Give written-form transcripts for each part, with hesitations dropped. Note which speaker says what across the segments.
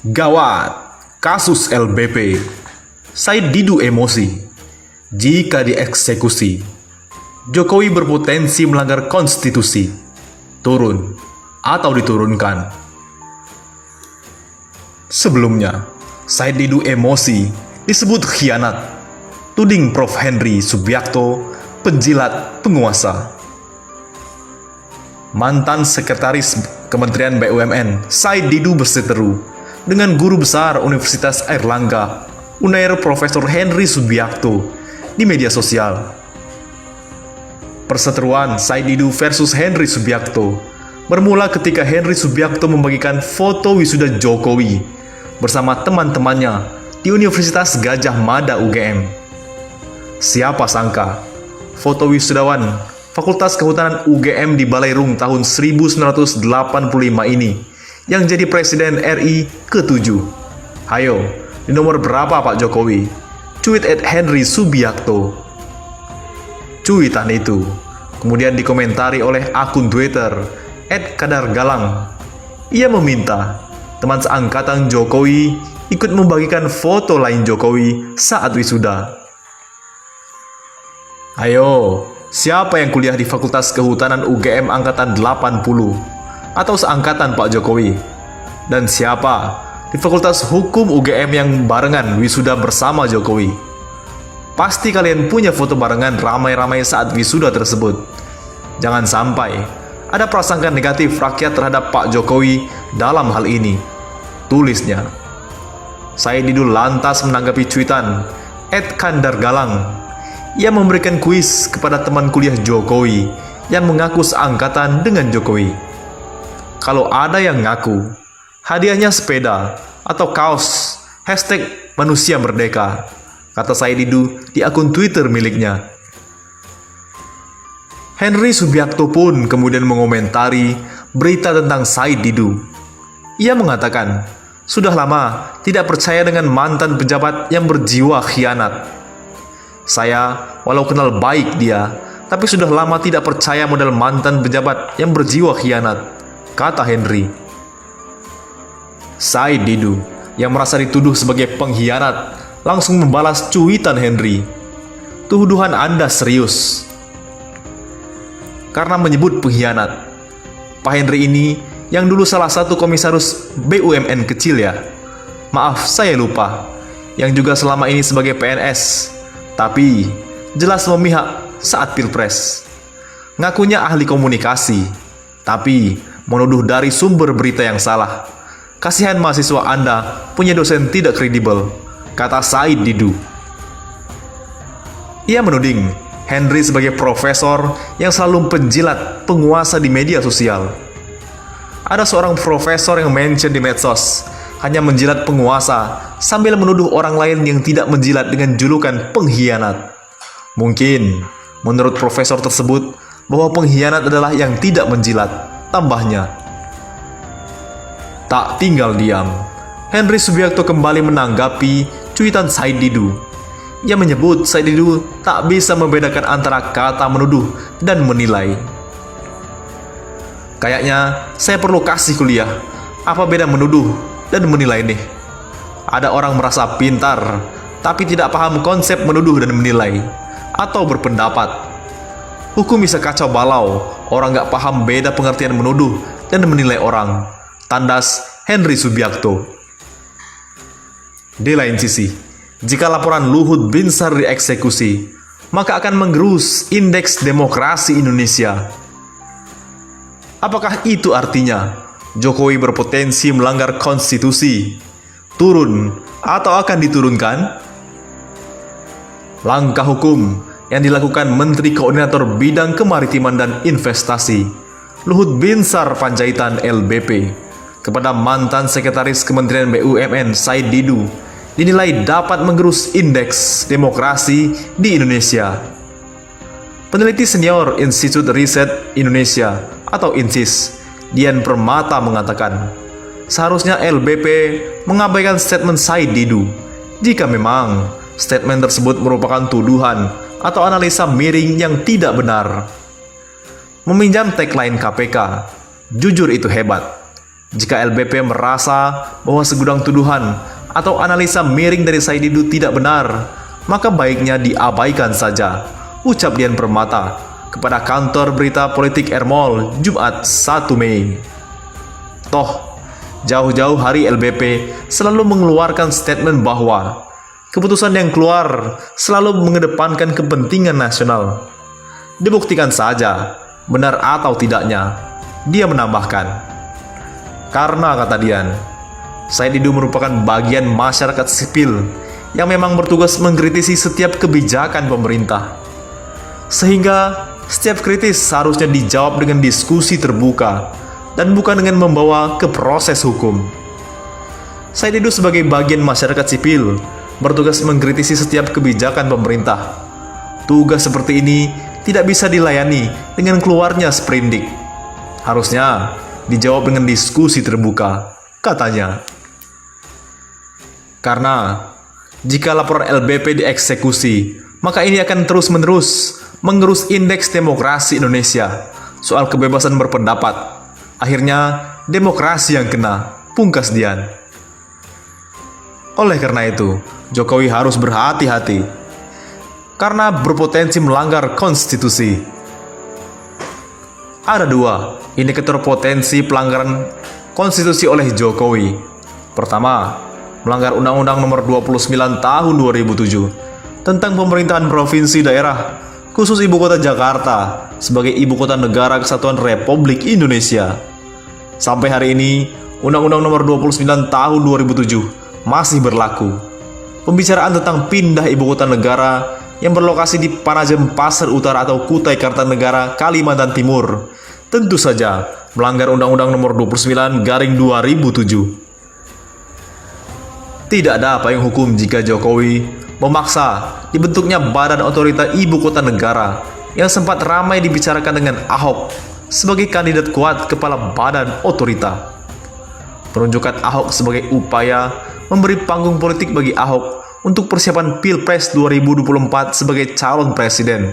Speaker 1: Gawat, kasus LBP. Said Didu emosi. Jika dieksekusi, Jokowi berpotensi melanggar konstitusi. Turun atau diturunkan. Sebelumnya, Said Didu emosi disebut khianat. Tuding Prof. Henry Subiakto, penjilat penguasa. Mantan Sekretaris Kementerian BUMN, Said Didu berseteru dengan Guru Besar Universitas Airlangga, Unair Profesor Henry Subiakto di media sosial. Perseteruan Said Didu versus Henry Subiakto bermula ketika Henry Subiakto membagikan foto wisuda Jokowi bersama teman-temannya di Universitas Gadjah Mada UGM. Siapa sangka, foto wisudawan Fakultas Kehutanan UGM di Baleirung tahun 1985 ini yang jadi Presiden RI ke-7. Hayo, di nomor berapa Pak Jokowi? Cuit @Henry Subiakto. Cuitan itu kemudian dikomentari oleh akun Twitter @kadargalang. Ia meminta teman seangkatan Jokowi ikut membagikan foto lain Jokowi saat wisuda. Ayo, siapa yang kuliah di Fakultas Kehutanan UGM angkatan 80 atau seangkatan Pak Jokowi? Dan siapa di Fakultas Hukum UGM yang barengan wisuda bersama Jokowi? Pasti kalian punya foto barengan ramai-ramai saat wisuda tersebut. Jangan sampai ada prasangka negatif rakyat terhadap Pak Jokowi dalam hal ini, tulisnya. Said Didu lantas menanggapi cuitan @kandargalang. Ia memberikan kuis kepada teman kuliah Jokowi yang mengaku seangkatan dengan Jokowi. Kalau ada yang ngaku, hadiahnya sepeda atau kaos #manusia merdeka, kata Said Didu di akun Twitter miliknya. Henry Subiakto pun kemudian mengomentari berita tentang Said Didu. Ia mengatakan, sudah lama tidak percaya dengan mantan pejabat yang berjiwa khianat. Saya walau kenal baik dia, tapi sudah lama tidak percaya model mantan pejabat yang berjiwa khianat, kata Henry. Said Didu yang merasa dituduh sebagai pengkhianat langsung membalas cuitan Henry. Tuduhan Anda serius? Karena menyebut pengkhianat. Pak Henry ini yang dulu salah satu komisaris BUMN kecil ya. Maaf, saya lupa. Yang juga selama ini sebagai PNS. Tapi jelas memihak saat Pilpres. Ngakunya ahli komunikasi, tapi menuduh dari sumber berita yang salah. Kasihan mahasiswa Anda punya dosen tidak kredibel, kata Said Didu. Ia menuding Henry sebagai profesor yang selalu penjilat penguasa di media sosial. Ada seorang profesor yang mention di medsos hanya menjilat penguasa sambil menuduh orang lain yang tidak menjilat dengan julukan pengkhianat. Mungkin menurut profesor tersebut bahwa pengkhianat adalah yang tidak menjilat, tambahnya. Tak tinggal diam, Henry Subiakto kembali menanggapi cuitan Said Didu. Ia menyebut Said Didu tak bisa membedakan antara kata menuduh dan menilai. Kayaknya saya perlu kasih kuliah. Apa beda menuduh dan menilai nih? Ada orang merasa pintar, tapi tidak paham konsep menuduh dan menilai, atau berpendapat. Hukum bisa kacau balau, orang gak paham beda pengertian menuduh dan menilai orang. Tandas Henry Subiakto. Di lain sisi, jika laporan Luhut Binsar dieksekusi, maka akan menggerus indeks demokrasi Indonesia. Apakah itu artinya Jokowi berpotensi melanggar konstitusi, turun atau akan diturunkan? Langkah hukum yang dilakukan Menteri Koordinator Bidang Kemaritiman dan Investasi, Luhut Binsar Panjaitan LBP, kepada mantan Sekretaris Kementerian BUMN Said Didu dinilai dapat menggerus indeks demokrasi di Indonesia. Peneliti senior Institut Riset Indonesia atau INSIS, Dian Permata mengatakan, seharusnya LBP mengabaikan statement Said Didu jika memang statement tersebut merupakan tuduhan atau analisa miring yang tidak benar. Meminjam tagline KPK, jujur itu hebat. Jika LBP merasa bahwa segudang tuduhan atau analisa miring dari Said Didu tidak benar, maka baiknya diabaikan saja, ucap Dian Permata kepada kantor berita politik Ermol Jumat 1 Mei. Toh, jauh-jauh hari LBP selalu mengeluarkan statement bahwa keputusan yang keluar selalu mengedepankan kepentingan nasional. Dibuktikan saja, benar atau tidaknya, dia menambahkan. Karena, kata Dian, Said Didu merupakan bagian masyarakat sipil yang memang bertugas mengkritisi setiap kebijakan pemerintah. Sehingga setiap kritis seharusnya dijawab dengan diskusi terbuka dan bukan dengan membawa ke proses hukum. Said Didu sebagai bagian masyarakat sipil bertugas mengkritisi setiap kebijakan pemerintah. Tugas seperti ini tidak bisa dilayani dengan keluarnya sprindik. Harusnya dijawab dengan diskusi terbuka, katanya. Karena jika laporan LBP dieksekusi, maka ini akan terus-menerus mengerus indeks demokrasi Indonesia soal kebebasan berpendapat. Akhirnya demokrasi yang kena, pungkas Dian. Oleh karena itu, Jokowi harus berhati-hati karena berpotensi melanggar konstitusi. Ada dua indikator potensi pelanggaran konstitusi oleh Jokowi. Pertama, melanggar Undang-Undang Nomor 29 Tahun 2007 tentang pemerintahan provinsi daerah khusus Ibu Kota Jakarta sebagai Ibu Kota Negara Kesatuan Republik Indonesia. Sampai hari ini, Undang-Undang Nomor 29 Tahun 2007 masih berlaku. Pembicaraan tentang pindah ibu kota negara yang berlokasi di Panajem Pasar Utara atau Kutai Kartanegara, Kalimantan Timur, tentu saja melanggar Undang-Undang Nomor 29/2007. Tidak ada payung hukum jika Jokowi memaksa dibentuknya Badan Otorita Ibu Kota Negara yang sempat ramai dibicarakan dengan Ahok sebagai kandidat kuat kepala Badan Otorita. Penunjukan Ahok sebagai upaya memberi panggung politik bagi Ahok untuk persiapan Pilpres 2024 sebagai calon presiden.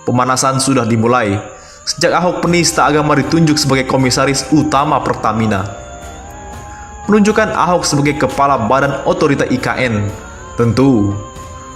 Speaker 1: Pemanasan sudah dimulai sejak Ahok penista agama ditunjuk sebagai komisaris utama Pertamina. Penunjukan Ahok sebagai kepala Badan Otorita IKN tentu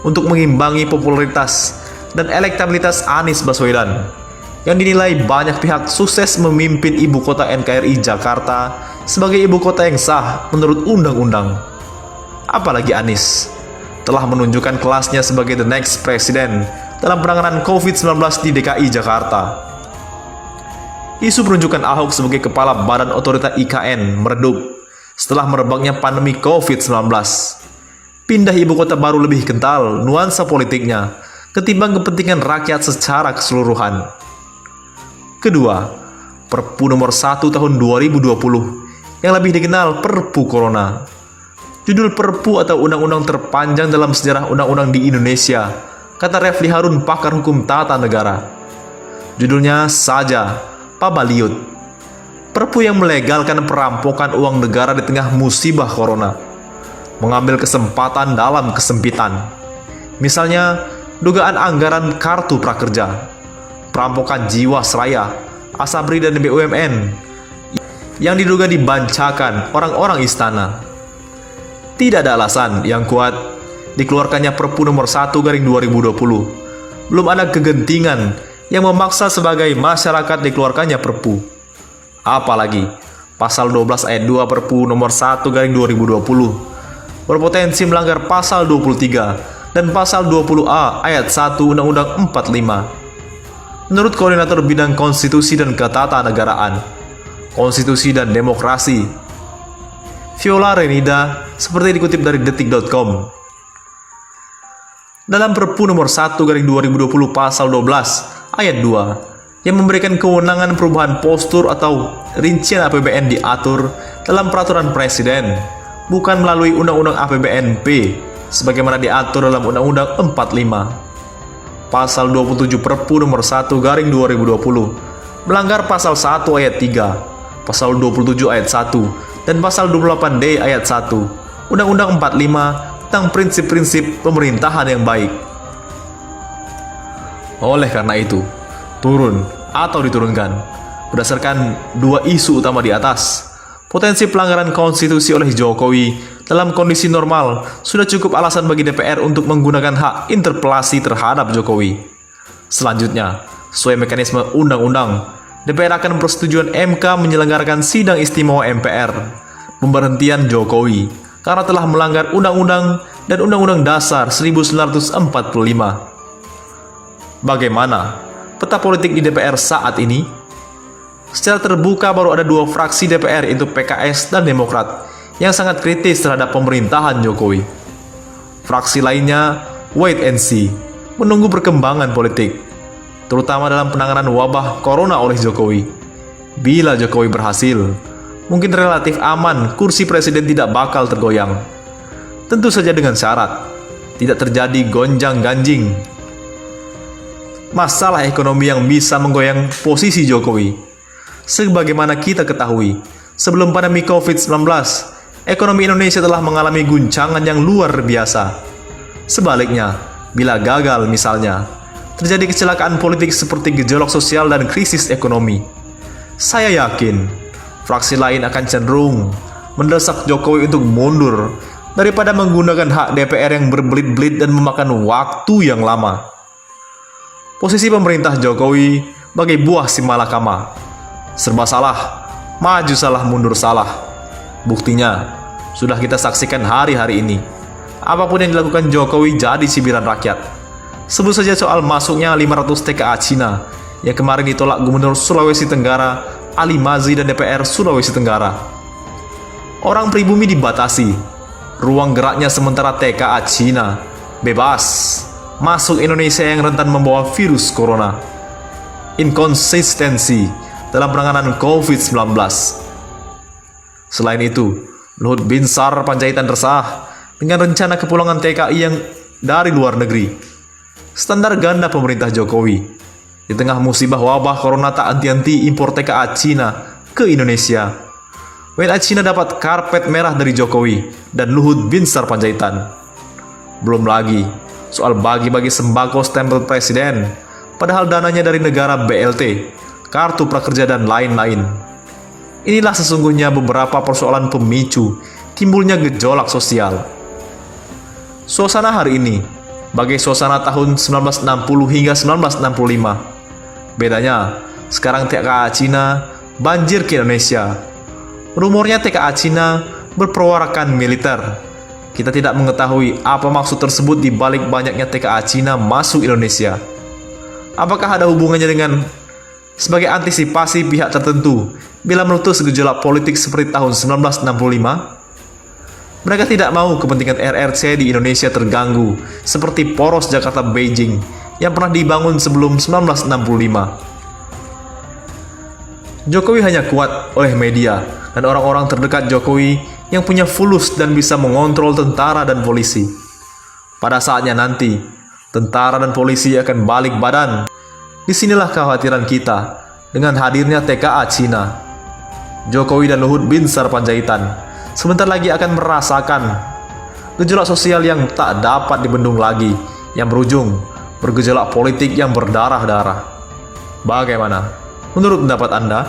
Speaker 1: untuk mengimbangi popularitas dan elektabilitas Anies Baswedan yang dinilai banyak pihak sukses memimpin ibu kota NKRI Jakarta sebagai ibu kota yang sah menurut undang-undang. Apalagi Anies telah menunjukkan kelasnya sebagai the next president dalam penanganan COVID-19 di DKI Jakarta. Isu penunjukan Ahok sebagai kepala Badan Otorita IKN meredup setelah merebaknya pandemi COVID-19. Pindah ibu kota baru lebih kental nuansa politiknya ketimbang kepentingan rakyat secara keseluruhan. Kedua, Perpu nomor 1 tahun 2020 yang lebih dikenal Perpu Corona. Judul Perpu atau undang-undang terpanjang dalam sejarah undang-undang di Indonesia, kata Refli Harun, pakar hukum tata negara. Judulnya saja Pabaliut. Perpu yang melegalkan perampokan uang negara di tengah musibah corona. Mengambil kesempatan dalam kesempitan. Misalnya, dugaan anggaran kartu prakerja, perampokan Jiwasraya, Asabri dan BUMN yang diduga dibancakan orang-orang istana. Tidak ada alasan yang kuat dikeluarkannya Perpu nomor 1/2020. Belum ada kegentingan yang memaksa sebagai masyarakat dikeluarkannya Perpu. Apalagi pasal 12 ayat 2 Perpu nomor 1/2020 berpotensi melanggar pasal 23 dan pasal 20A ayat 1 Undang-Undang 45. Menurut Koordinator Bidang Konstitusi dan Ketatanegaraan, Konstitusi dan Demokrasi, Viola Renida, seperti dikutip dari detik.com. Dalam Perpu nomor 1/2020 pasal 12 ayat 2 yang memberikan kewenangan perubahan postur atau rincian APBN diatur dalam peraturan presiden, bukan melalui Undang-Undang APBNP sebagaimana diatur dalam Undang-Undang 45. Pasal 27 Perpu nomor 1/2020 melanggar pasal 1 ayat 3, pasal 27 ayat 1, dan pasal 28D ayat 1 Undang-Undang 45 tentang prinsip-prinsip pemerintahan yang baik. Oleh karena itu, turun atau diturunkan berdasarkan dua isu utama di atas, Potensi pelanggaran konstitusi oleh Jokowi dalam kondisi normal sudah cukup alasan bagi DPR untuk menggunakan hak interpelasi terhadap Jokowi. Selanjutnya, sesuai mekanisme undang-undang, DPR akan persetujuan MK menyelenggarakan sidang istimewa MPR, pemberhentian Jokowi karena telah melanggar undang-undang dan Undang-Undang Dasar 1945. Bagaimana peta politik di DPR saat ini? Secara terbuka baru ada dua fraksi DPR, yaitu PKS dan Demokrat, yang sangat kritis terhadap pemerintahan Jokowi. Fraksi lainnya wait and see, menunggu perkembangan politik, terutama dalam penanganan wabah corona oleh Jokowi. Bila Jokowi berhasil, mungkin relatif aman kursi presiden tidak bakal tergoyang. Tentu saja dengan syarat tidak terjadi gonjang-ganjing. Masalah ekonomi yang bisa menggoyang posisi Jokowi. Sebagaimana kita ketahui, sebelum pandemi COVID-19, ekonomi Indonesia telah mengalami guncangan yang luar biasa. Sebaliknya, bila gagal misalnya, terjadi kecelakaan politik seperti gejolak sosial dan krisis ekonomi, saya yakin fraksi lain akan cenderung mendesak Jokowi untuk mundur daripada menggunakan hak DPR yang berbelit-belit dan memakan waktu yang lama. Posisi pemerintah Jokowi bagai buah si malakama. Serba salah, maju salah, mundur salah. Buktinya, sudah kita saksikan hari-hari ini. Apapun yang dilakukan Jokowi jadi cibiran rakyat. Sebut saja soal masuknya 500 TKA Cina yang kemarin ditolak Gubernur Sulawesi Tenggara Ali Mazzi dan DPR Sulawesi Tenggara. Orang pribumi dibatasi, ruang geraknya sementara TKA Cina bebas masuk Indonesia yang rentan membawa virus corona. Inkonsistensi dalam penanganan COVID-19. Selain itu, Luhut Binsar Panjaitan resah dengan rencana kepulangan TKI yang dari luar negeri. Standar ganda pemerintah Jokowi. Di tengah musibah wabah corona tak henti-henti impor TKA Cina ke Indonesia. WNA Cina dapat karpet merah dari Jokowi dan Luhut Binsar Panjaitan. Belum lagi soal bagi-bagi sembako stempel presiden, padahal dananya dari negara BLT, kartu prakerja dan lain-lain. Inilah sesungguhnya beberapa persoalan pemicu timbulnya gejolak sosial. Suasana hari ini bagai suasana tahun 1960 hingga 1965. Bedanya, sekarang TKA Cina banjir ke Indonesia. Rumornya TKA Cina berperwarakan militer. Kita tidak mengetahui apa maksud tersebut di balik banyaknya TKA Cina masuk Indonesia. Apakah ada hubungannya dengan sebagai antisipasi pihak tertentu bila meletus gejolak politik seperti tahun 1965? Mereka tidak mau kepentingan RRC di Indonesia terganggu seperti poros Jakarta-Beijing yang pernah dibangun sebelum 1965. Jokowi hanya kuat oleh media dan orang-orang terdekat Jokowi yang punya fulus dan bisa mengontrol tentara dan polisi. Pada saatnya nanti, tentara dan polisi akan balik badan. Disinilah kekhawatiran kita dengan hadirnya TKA Cina. Jokowi dan Luhut Binsar Panjaitan sebentar lagi akan merasakan gejolak sosial yang tak dapat dibendung lagi, yang berujung bergejolak politik yang berdarah-darah. Bagaimana menurut pendapat Anda?